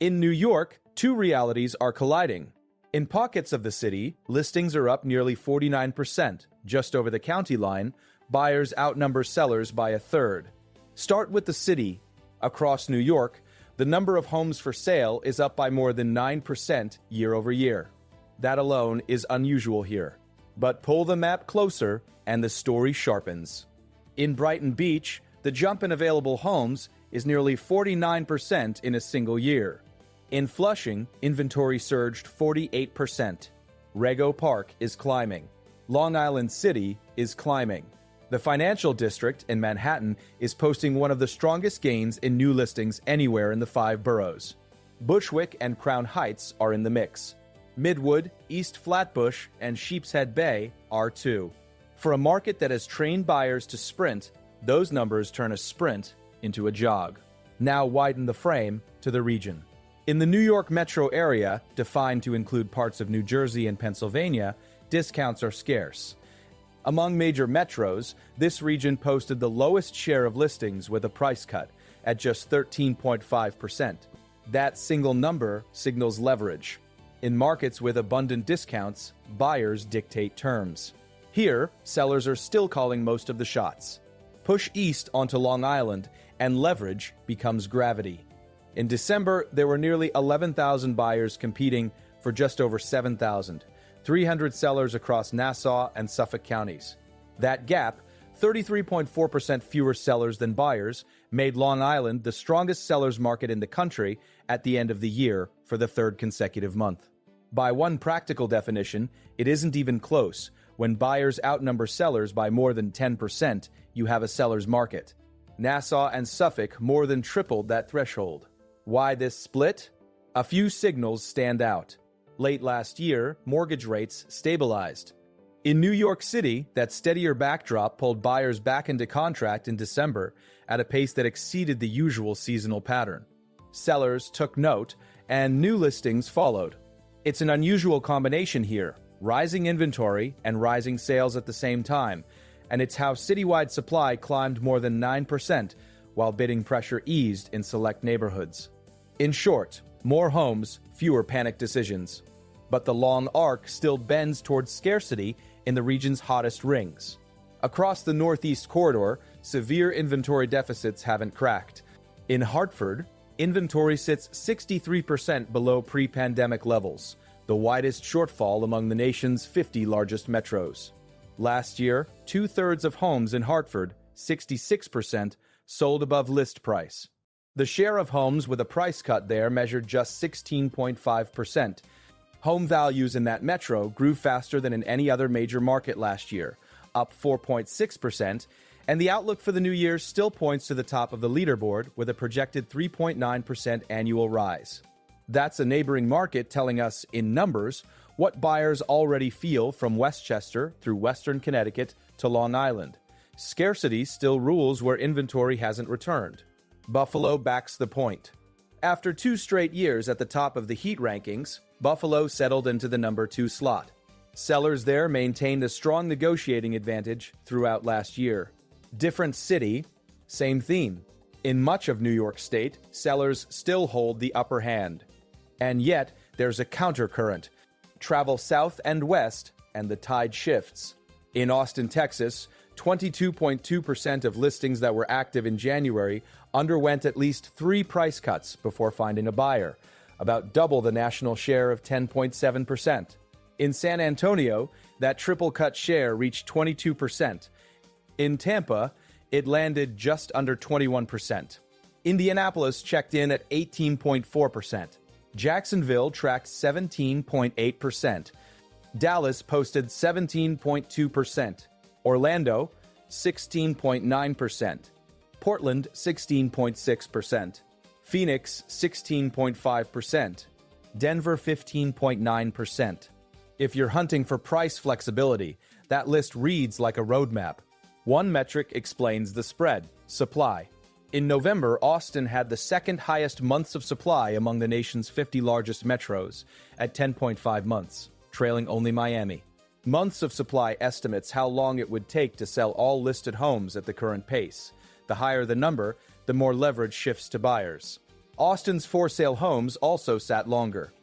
In New York, two realities are colliding. In pockets of the city, listings are up nearly 49%. Just over the county line, buyers outnumber sellers by a third. Start with the city. Across New York, the number of homes for sale is up by more than 9% year over year. That alone is unusual here. But pull the map closer, and the story sharpens. In Brighton Beach, the jump in available homes is nearly 49% in a single year. In Flushing, inventory surged 48%. Rego Park is climbing. Long Island City is climbing. The financial district in Manhattan is posting one of the strongest gains in new listings anywhere in the 5 boroughs. Bushwick and Crown Heights are in the mix. Midwood, East Flatbush, and Sheepshead Bay are too. For a market that has trained buyers to sprint, those numbers turn a sprint into a jog. Now widen the frame to the region. In the New York metro area, defined to include parts of New Jersey and Pennsylvania, discounts are scarce. Among major metros, this region posted the lowest share of listings with a price cut, at just 13.5%. That single number signals leverage. In markets with abundant discounts, buyers dictate terms. Here, sellers are still calling most of the shots. Push east onto Long Island, and leverage becomes gravity. In December, there were nearly 11,000 buyers competing for just over 7,000, 300 sellers across Nassau and Suffolk counties. That gap, 33.4% fewer sellers than buyers, made Long Island the strongest sellers market in the country at the end of the year for the third consecutive month. By one practical definition, it isn't even close. When buyers outnumber sellers by more than 10%, you have a seller's market. Nassau and Suffolk more than tripled that threshold. Why this split? A few signals stand out. Late last year, mortgage rates stabilized. In New York City, that steadier backdrop pulled buyers back into contract in December at a pace that exceeded the usual seasonal pattern. Sellers took note, and new listings followed. It's an unusual combination here, rising inventory and rising sales at the same time, and it's how citywide supply climbed more than 9%, while bidding pressure eased in select neighborhoods. In short, more homes, fewer panic decisions. But the long arc still bends towards scarcity in the region's hottest rings. Across the Northeast corridor, severe inventory deficits haven't cracked. In Hartford, inventory sits 63% below pre-pandemic levels, the widest shortfall among the nation's 50 largest metros. Last year, 2/3 of homes in Hartford, 66%, sold above list price. The share of homes with a price cut there measured just 16.5%. Home values in that metro grew faster than in any other major market last year, up 4.6%, and the outlook for the new year still points to the top of the leaderboard with a projected 3.9% annual rise. That's a neighboring market telling us, in numbers, what buyers already feel from Westchester through Western Connecticut to Long Island. Scarcity still rules where inventory hasn't returned. Buffalo backs the point. After 2 straight years at the top of the heat rankings, Buffalo settled into the number 2 slot. Sellers there maintained a strong negotiating advantage throughout last year. Different city, same theme. In much of New York State, sellers still hold the upper hand. And yet, there's a countercurrent. Travel south and west, and the tide shifts. In Austin, Texas, 22.2% of listings that were active in January underwent at least 3 price cuts before finding a buyer, about double the national share of 10.7%. In San Antonio, that triple cut share reached 22%. In Tampa, it landed just under 21%. Indianapolis checked in at 18.4%. Jacksonville tracked 17.8%. Dallas posted 17.2%. Orlando, 16.9%. Portland, 16.6%. Phoenix, 16.5%. Denver, 15.9%. If you're hunting for price flexibility, that list reads like a roadmap. One metric explains the spread: supply. In November, Austin had the second highest months of supply among the nation's 50 largest metros, at 10.5 months, trailing only Miami. Months of supply estimates how long it would take to sell all listed homes at the current pace. The higher the number, the more leverage shifts to buyers. Austin's for-sale homes also sat longer.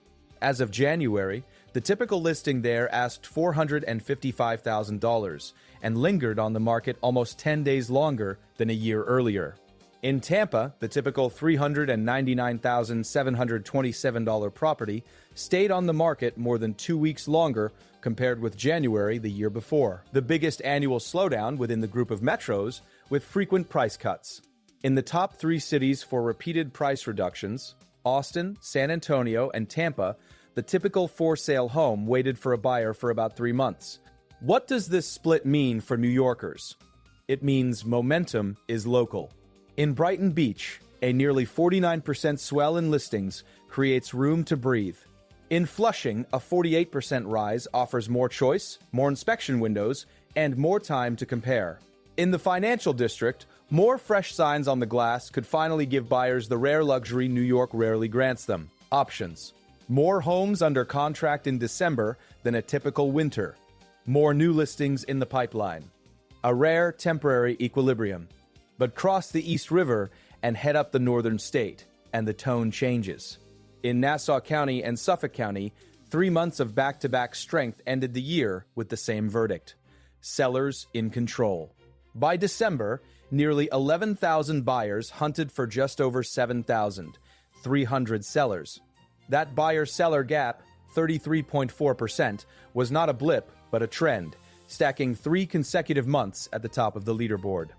As of January, the typical listing there asked $455,000 and lingered on the market almost 10 days longer than a year earlier. In Tampa, the typical $399,727 property stayed on the market more than 2 weeks longer compared with January the year before, the biggest annual slowdown within the group of metros with frequent price cuts. In the top 3 cities for repeated price reductions, Austin, San Antonio, and Tampa, the typical for-sale home waited for a buyer for about 3 months. What does this split mean for New Yorkers? It means momentum is local. In Brighton Beach, a nearly 49% swell in listings creates room to breathe. In Flushing, a 48% rise offers more choice, more inspection windows, and more time to compare. In the financial district, more fresh signs on the glass could finally give buyers the rare luxury New York rarely grants them: options. More homes under contract in December than a typical winter. More new listings in the pipeline. A rare temporary equilibrium. But cross the East River and head up the northern state, and the tone changes. In Nassau County and Suffolk County, 3 months of back-to-back strength ended the year with the same verdict: sellers in control. By December, nearly 11,000 buyers hunted for just over 7,300 sellers. That buyer-seller gap, 33.4%, was not a blip but a trend, stacking 3 consecutive months at the top of the leaderboard.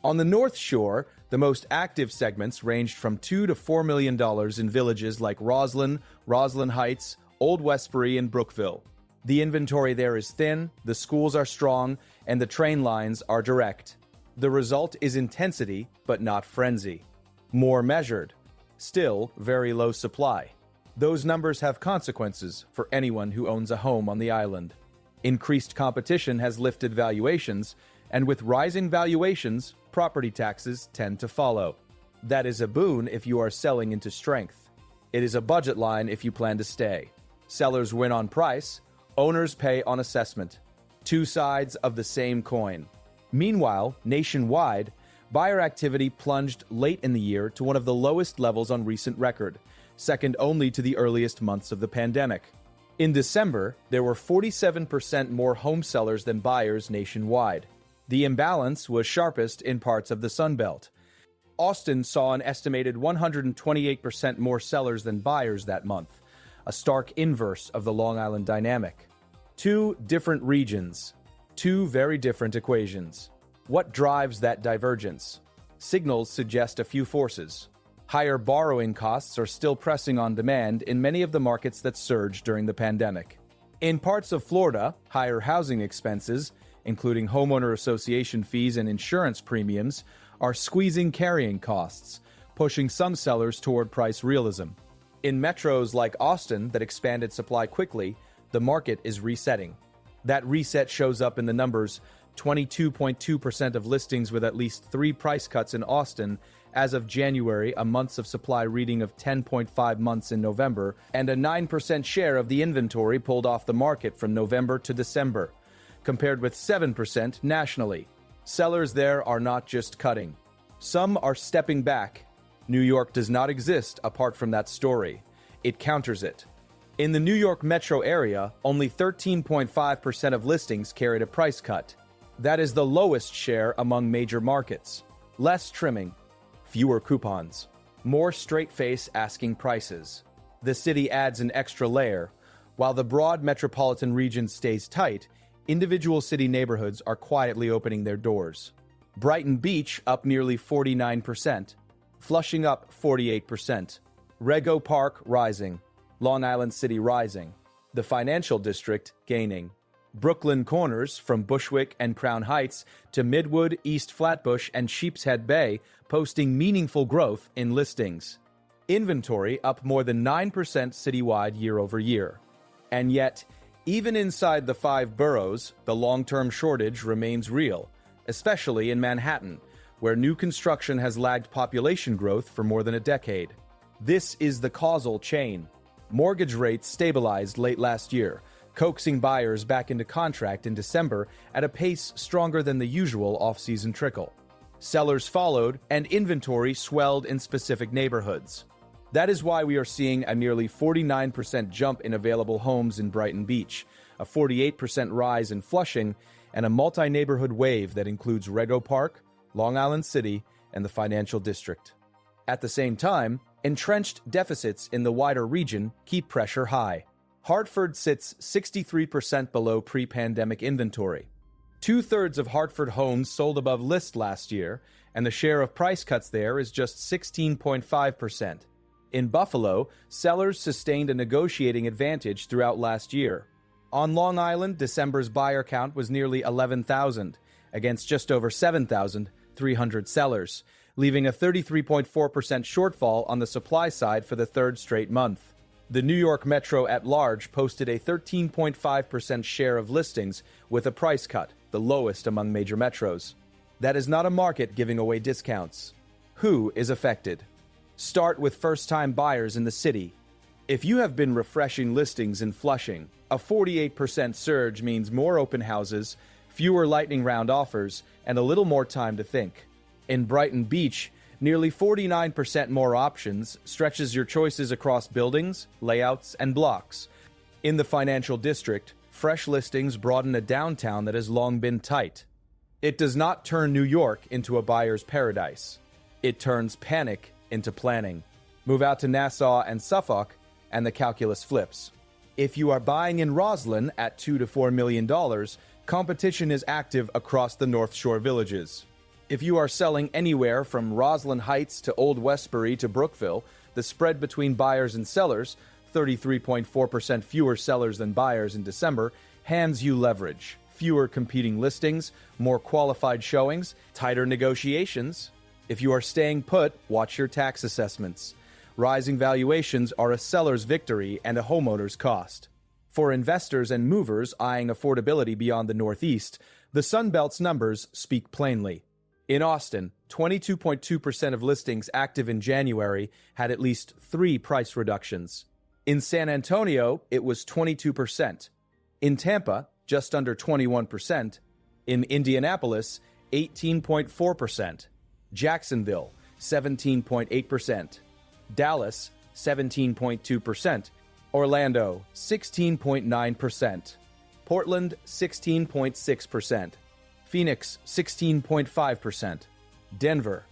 On the North Shore, the most active segments ranged from $2 to $4 million in villages like Roslyn, Roslyn Heights, Old Westbury, and Brookville. The inventory there is thin, the schools are strong, and the train lines are direct. The result is intensity, but not frenzy. More measured. Still, very low supply. Those numbers have consequences for anyone who owns a home on the island. Increased competition has lifted valuations, and with rising valuations, property taxes tend to follow. That is a boon if you are selling into strength. It is a budget line if you plan to stay. Sellers win on price, owners pay on assessment. 2 sides of the same coin. Meanwhile, nationwide, buyer activity plunged late in the year to one of the lowest levels on recent record, second only to the earliest months of the pandemic. In December, there were 47% more home sellers than buyers nationwide. The imbalance was sharpest in parts of the Sun Belt. Austin saw an estimated 128% more sellers than buyers that month, a stark inverse of the Long Island dynamic. 2 different regions, 2 very different equations. What drives that divergence? Signals suggest a few forces. Higher borrowing costs are still pressing on demand in many of the markets that surged during the pandemic. In parts of Florida, higher housing expenses, including homeowner association fees and insurance premiums, are squeezing carrying costs, pushing some sellers toward price realism. In metros like Austin that expanded supply quickly, the market is resetting. That reset shows up in the numbers: 22.2% of listings with at least 3 price cuts in Austin as of January, a months of supply reading of 10.5 months in November, and a 9% share of the inventory pulled off the market from November to December, compared with 7% nationally. Sellers there are not just cutting. Some are stepping back. New York does not exist apart from that story. It counters it. In the New York metro area, only 13.5% of listings carried a price cut. That is the lowest share among major markets. Less trimming, fewer coupons, more straight-face asking prices. The city adds an extra layer. While the broad metropolitan region stays tight, individual city neighborhoods are quietly opening their doors. Brighton Beach up nearly 49%, Flushing up 48%, Rego Park rising, Long Island City rising, the financial district gaining. Brooklyn corners from Bushwick and Crown Heights to Midwood, East Flatbush, and Sheepshead Bay posting meaningful growth in listings. Inventory up more than 9% citywide year over year. And yet, even inside the 5 boroughs, the long-term shortage remains real, especially in Manhattan, where new construction has lagged population growth for more than a decade. This is the causal chain. Mortgage rates stabilized late last year, coaxing buyers back into contract in December at a pace stronger than the usual off-season trickle. Sellers followed, and inventory swelled in specific neighborhoods. That is why we are seeing a nearly 49% jump in available homes in Brighton Beach, a 48% rise in Flushing, and a multi-neighborhood wave that includes Rego Park, Long Island City, and the Financial District. At the same time, entrenched deficits in the wider region keep pressure high. Hartford sits 63% below pre-pandemic inventory. Two-thirds of Hartford homes sold above list last year, and the share of price cuts there is just 16.5%. In Buffalo, sellers sustained a negotiating advantage throughout last year. On Long Island, December's buyer count was nearly 11,000, against just over 7,300 sellers, leaving a 33.4% shortfall on the supply side for the third straight month. The New York Metro at large posted a 13.5% share of listings with a price cut, the lowest among major metros. That is not a market giving away discounts. Who is affected? Start with first-time buyers in the city. If you have been refreshing listings in Flushing, a 48% surge means more open houses, fewer lightning round offers, and a little more time to think. In Brighton Beach, nearly 49% more options stretches your choices across buildings, layouts, and blocks. In the Financial District, fresh listings broaden a downtown that has long been tight. It does not turn New York into a buyer's paradise. It turns panic into planning. Move out to Nassau and Suffolk, and the calculus flips. If you are buying in Roslyn at $2 to $4 million, competition is active across the North Shore villages. If you are selling anywhere from Roslyn Heights to Old Westbury to Brookville, the spread between buyers and sellers, 33.4% fewer sellers than buyers in December, hands you leverage. Fewer competing listings, more qualified showings, tighter negotiations. If you are staying put, watch your tax assessments. Rising valuations are a seller's victory and a homeowner's cost. For investors and movers eyeing affordability beyond the Northeast, the Sunbelt's numbers speak plainly. In Austin, 22.2% of listings active in January had at least 3 price reductions. In San Antonio, it was 22%. In Tampa, just under 21%. In Indianapolis, 18.4%. Jacksonville, 17.8%. Dallas, 17.2%. Orlando, 16.9%. Portland, 16.6%. Phoenix, 16.5%. Denver,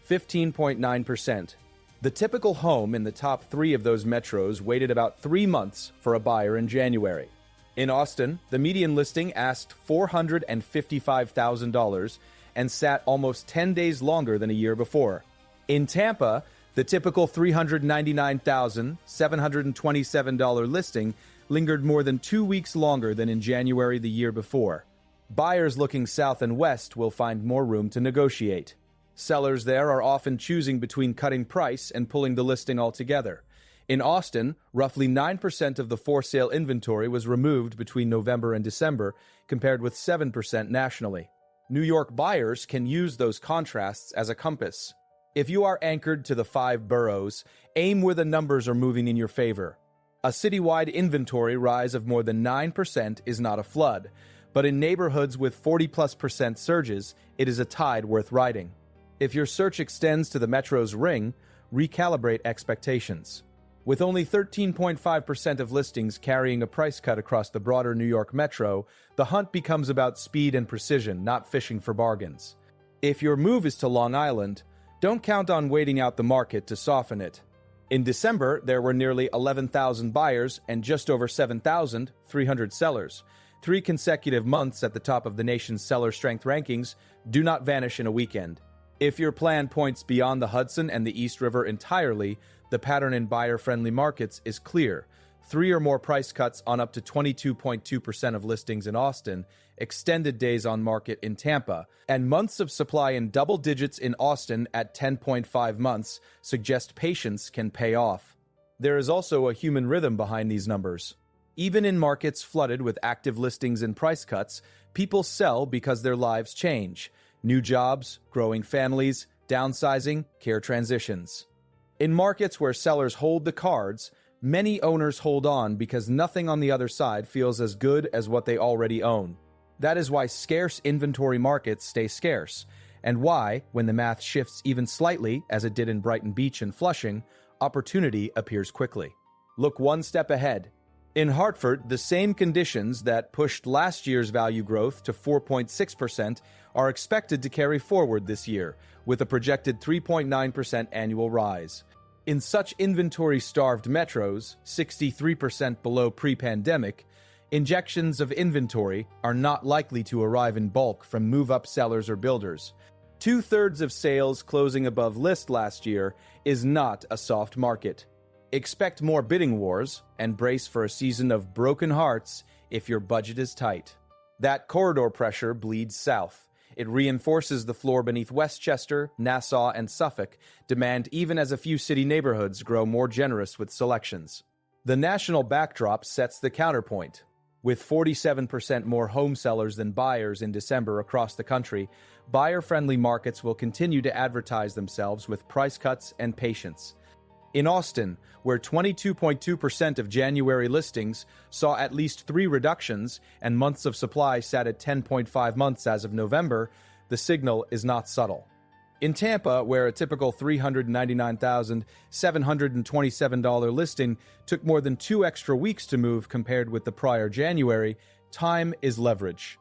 15.9%. The typical home in the top 3 of those metros waited about 3 months for a buyer in January. In Austin, the median listing asked $455,000 and sat almost 10 days longer than a year before. In Tampa, the typical $399,727 listing lingered more than 2 weeks longer than in January the year before. Buyers looking south and west will find more room to negotiate. Sellers there are often choosing between cutting price and pulling the listing altogether. In Austin, roughly 9% of the for-sale inventory was removed between November and December, compared with 7% nationally. New York buyers can use those contrasts as a compass. If you are anchored to the 5 boroughs, aim where the numbers are moving in your favor. A citywide inventory rise of more than 9% is not a flood, but in neighborhoods with 40+% surges, it is a tide worth riding. If your search extends to the metro's ring, recalibrate expectations. With only 13.5% of listings carrying a price cut across the broader New York metro, the hunt becomes about speed and precision, not fishing for bargains. If your move is to Long Island, don't count on waiting out the market to soften it. In December, there were nearly 11,000 buyers and just over 7,300 sellers. 3 consecutive months at the top of the nation's seller strength rankings do not vanish in a weekend. If your plan points beyond the Hudson and the East River entirely, the pattern in buyer-friendly markets is clear. 3 or more price cuts on up to 22.2% of listings in Austin, extended days on market in Tampa, and months of supply in double digits in Austin at 10.5 months suggest patience can pay off. There is also a human rhythm behind these numbers. Even in markets flooded with active listings and price cuts, people sell because their lives change. New jobs, growing families, downsizing, care transitions. In markets where sellers hold the cards, many owners hold on because nothing on the other side feels as good as what they already own. That is why scarce inventory markets stay scarce, and why, when the math shifts even slightly, as it did in Brighton Beach and Flushing, opportunity appears quickly. Look one step ahead. In Hartford, the same conditions that pushed last year's value growth to 4.6% are expected to carry forward this year, with a projected 3.9% annual rise. In such inventory-starved metros, 63% below pre-pandemic, injections of inventory are not likely to arrive in bulk from move-up sellers or builders. Two-thirds of sales closing above list last year is not a soft market. Expect more bidding wars and brace for a season of broken hearts if your budget is tight. That corridor pressure bleeds south. It reinforces the floor beneath Westchester, Nassau, and Suffolk demand even as a few city neighborhoods grow more generous with selections. The national backdrop sets the counterpoint. With 47% more home sellers than buyers in December across the country, buyer-friendly markets will continue to advertise themselves with price cuts and patience. In Austin, where 22.2% of January listings saw at least 3 reductions and months of supply sat at 10.5 months as of November, the signal is not subtle. In Tampa, where a typical $399,727 listing took more than 2 extra weeks to move compared with the prior January, time is leverage.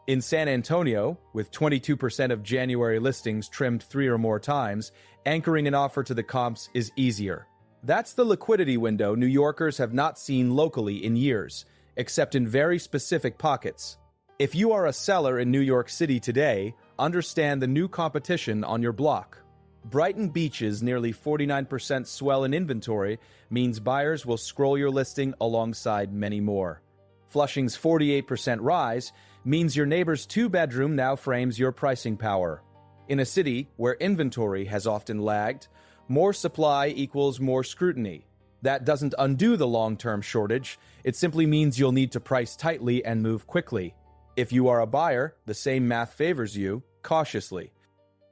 In San Antonio, with 22% of January listings trimmed 3 or more times, anchoring an offer to the comps is easier. That's the liquidity window New Yorkers have not seen locally in years, except in very specific pockets. If you are a seller in New York City today, understand the new competition on your block. Brighton Beach's nearly 49% swell in inventory means buyers will scroll your listing alongside many more. Flushing's 48% rise means your neighbor's 2-bedroom now frames your pricing power. In a city where inventory has often lagged, more supply equals more scrutiny. That doesn't undo the long-term shortage, it simply means you'll need to price tightly and move quickly. If you are a buyer, the same math favors you, cautiously.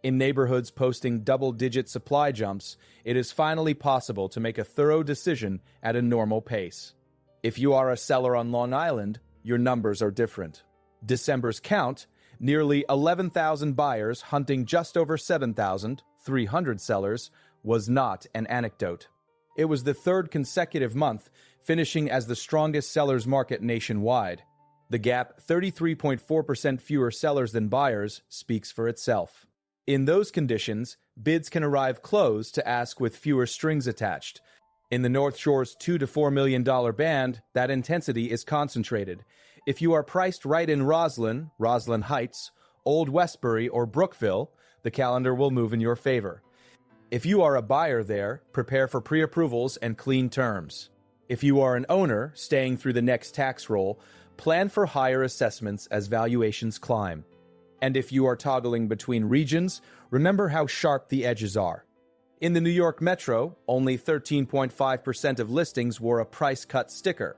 In neighborhoods posting double-digit supply jumps, it is finally possible to make a thorough decision at a normal pace. If you are a seller on Long Island, your numbers are different. December's count, nearly 11,000 buyers hunting just over 7,300 sellers, was not an anecdote. It was the 3rd consecutive month, finishing as the strongest sellers market nationwide. The gap, 33.4% fewer sellers than buyers, speaks for itself. In those conditions, bids can arrive close to ask with fewer strings attached. In the North Shore's $2 to $4 million band, that intensity is concentrated. If you are priced right in Roslyn Heights, Old Westbury, or Brookville, the calendar will move in your favor. If you are a buyer there, prepare for pre-approvals and clean terms. If you are an owner staying through the next tax roll, plan for higher assessments as valuations climb. And if you are toggling between regions, remember how sharp the edges are. In the New York Metro, only 13.5% of listings wore a price cut sticker.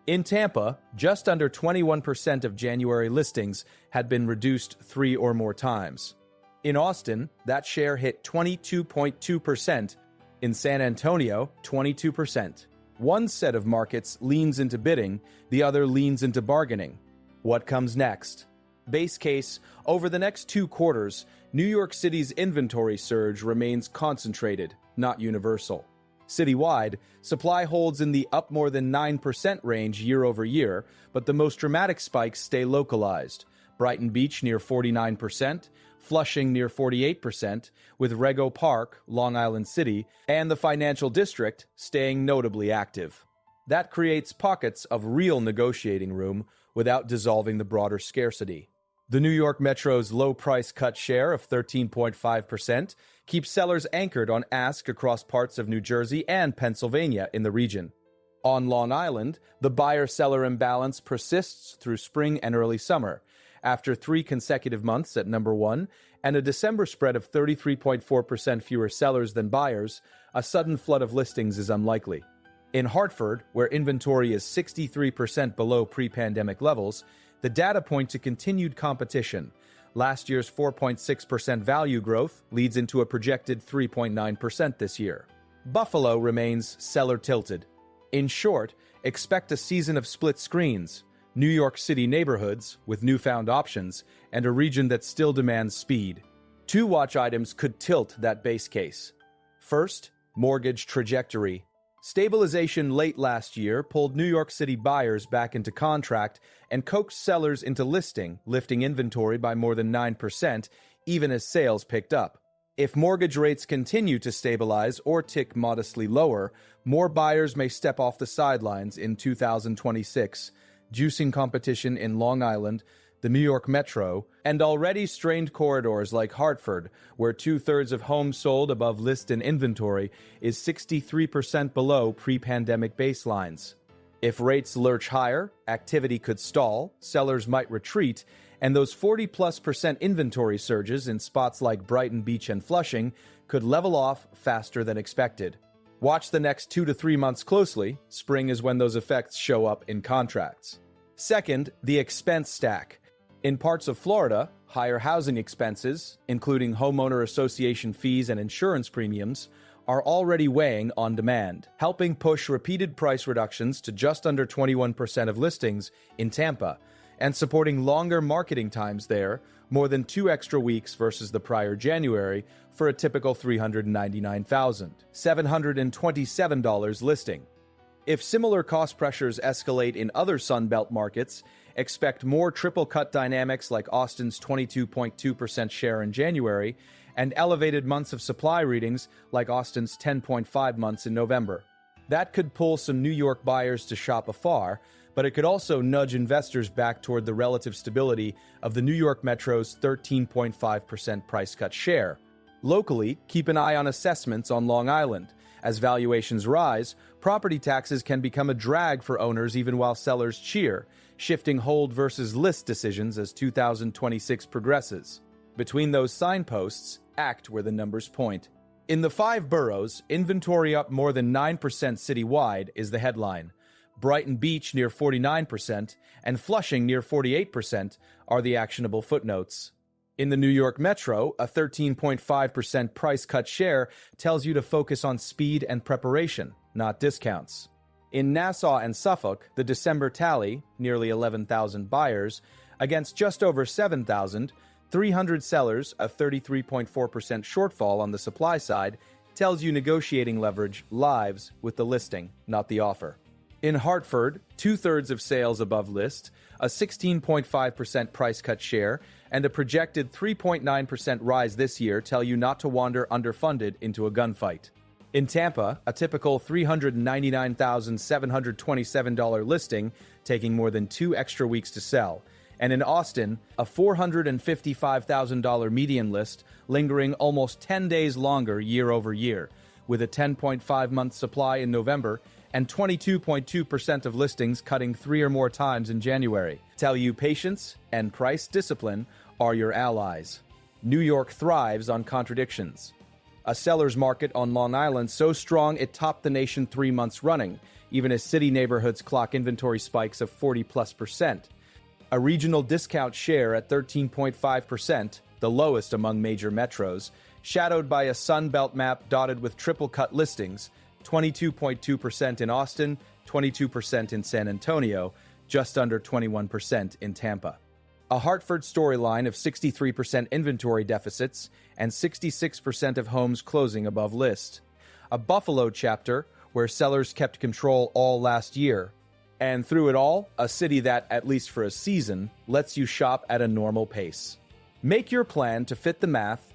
In Tampa, just under 21% of January listings had been reduced 3 or more times. In Austin, that share hit 22.2%. In San Antonio, 22%. One set of markets leans into bidding, the other leans into bargaining. What comes next? Base case, over the next 2 quarters, New York City's inventory surge remains concentrated, not universal. Citywide, supply holds in the up more than 9% range year over year, but the most dramatic spikes stay localized. Brighton Beach near 49%, Flushing near 48%, with Rego Park, Long Island City, and the Financial District staying notably active. That creates pockets of real negotiating room without dissolving the broader scarcity. The New York Metro's low price cut share of 13.5% keeps sellers anchored on ask across parts of New Jersey and Pennsylvania in the region. On Long Island, the buyer-seller imbalance persists through spring and early summer. After 3 consecutive months at number 1 and a December spread of 33.4% fewer sellers than buyers, a sudden flood of listings is unlikely. In Hartford, where inventory is 63% below pre-pandemic levels, the data point to continued competition. Last year's 4.6% value growth leads into a projected 3.9% this year. Buffalo remains seller-tilted. In short, expect a season of split screens, New York City neighborhoods with newfound options, and a region that still demands speed. 2 watch items could tilt that base case. First, Mortgage trajectory. Stabilization late last year pulled New York City buyers back into contract and coaxed sellers into listing, lifting inventory by more than 9%, even as sales picked up. If mortgage rates continue to stabilize or tick modestly lower, more buyers may step off the sidelines in 2026, juicing competition in Long Island, the New York Metro, and already strained corridors like Hartford, where two-thirds of homes sold above list in inventory is 63% below pre-pandemic baselines. If rates lurch higher, activity could stall, sellers might retreat, and those 40+% inventory surges in spots like Brighton Beach and Flushing could level off faster than expected. Watch the next 2 to 3 months closely. Spring is when those effects show up in contracts. Second, the expense stack. In parts of Florida, higher housing expenses, including homeowner association fees and insurance premiums, are already weighing on demand, helping push repeated price reductions to just under 21% of listings in Tampa, and supporting longer marketing times there, more than 2 extra weeks versus the prior January for a typical $399,727 listing. If similar cost pressures escalate in other Sunbelt markets, expect more triple-cut dynamics like Austin's 22.2% share in January and elevated months of supply readings like Austin's 10.5 months in November. That could pull some New York buyers to shop afar, but it could also nudge investors back toward the relative stability of the New York Metro's 13.5% price cut share. Locally, keep an eye on assessments on Long Island. As valuations rise, property taxes can become a drag for owners even while sellers cheer, shifting hold versus list decisions as 2026 progresses. Between those signposts, act where the numbers point. In the 5 boroughs, inventory up more than 9% citywide is the headline. Brighton Beach near 49% and Flushing near 48% are the actionable footnotes. In the New York Metro, a 13.5% price cut share tells you to focus on speed and preparation, not discounts. In Nassau and Suffolk, the December tally, nearly 11,000 buyers, against just over 7,000, 300 sellers, a 33.4% shortfall on the supply side, tells you negotiating leverage lives with the listing, not the offer. In Hartford, 2/3 of sales above list, a 16.5% price cut share, and a projected 3.9% rise this year tell you not to wander underfunded into a gunfight. In Tampa, a typical $399,727 listing taking more than 2 extra weeks to sell. And in Austin, a $455,000 median list lingering almost 10 days longer year over year, with a 10.5-month supply in November and 22.2% of listings cutting 3 or more times in January. Tell you patience and price discipline are your allies. New York thrives on contradictions. A seller's market on Long Island so strong it topped the nation 3 months running, even as city neighborhoods clock inventory spikes of 40+%. A regional discount share at 13.5%, the lowest among major metros, shadowed by a Sunbelt map dotted with triple-cut listings, 22.2% in Austin, 22% in San Antonio, just under 21% in Tampa. A Hartford storyline of 63% inventory deficits and 66% of homes closing above list. A Buffalo chapter where sellers kept control all last year. And through it all, a city that, at least for a season, lets you shop at a normal pace. Make your plan to fit the math.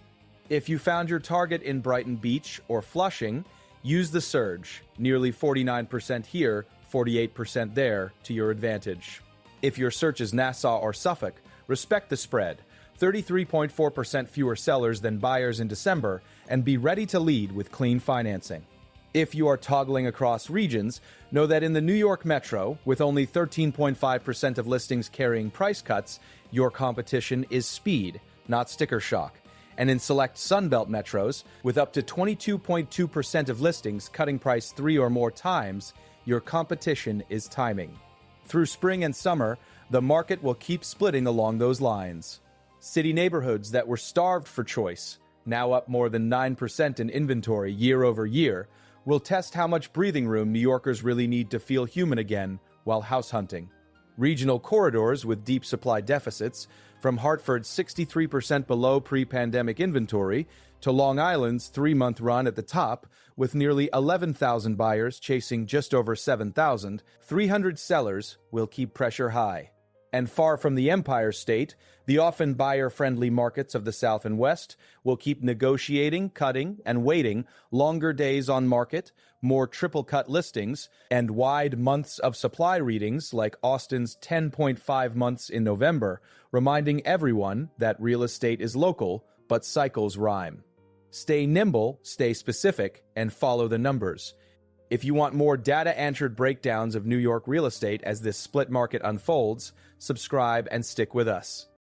If you found your target in Brighton Beach or Flushing, use the surge, nearly 49% here, 48% there, to your advantage. If your search is Nassau or Suffolk, respect the spread, 33.4% fewer sellers than buyers in December, and be ready to lead with clean financing. If you are toggling across regions, know that in the New York Metro, with only 13.5% of listings carrying price cuts, your competition is speed, not sticker shock. And in select Sunbelt metros, with up to 22.2% of listings cutting price 3 or more times, your competition is timing. Through spring and summer, the market will keep splitting along those lines. City neighborhoods that were starved for choice, now up more than 9% in inventory year over year, will test how much breathing room New Yorkers really need to feel human again while house hunting. Regional corridors with deep supply deficits, from Hartford's 63% below pre-pandemic inventory to Long Island's 3-month run at the top, with nearly 11,000 buyers chasing just over 7,000, 300 sellers will keep pressure high. And far from the Empire State, the often buyer-friendly markets of the South and West will keep negotiating, cutting, and waiting longer days on market, more triple-cut listings, and wide months of supply readings like Austin's 10.5 months in November, reminding everyone that real estate is local, but cycles rhyme. Stay nimble, stay specific, and follow the numbers. If you want more data-answered breakdowns of New York real estate as this split market unfolds, subscribe and stick with us.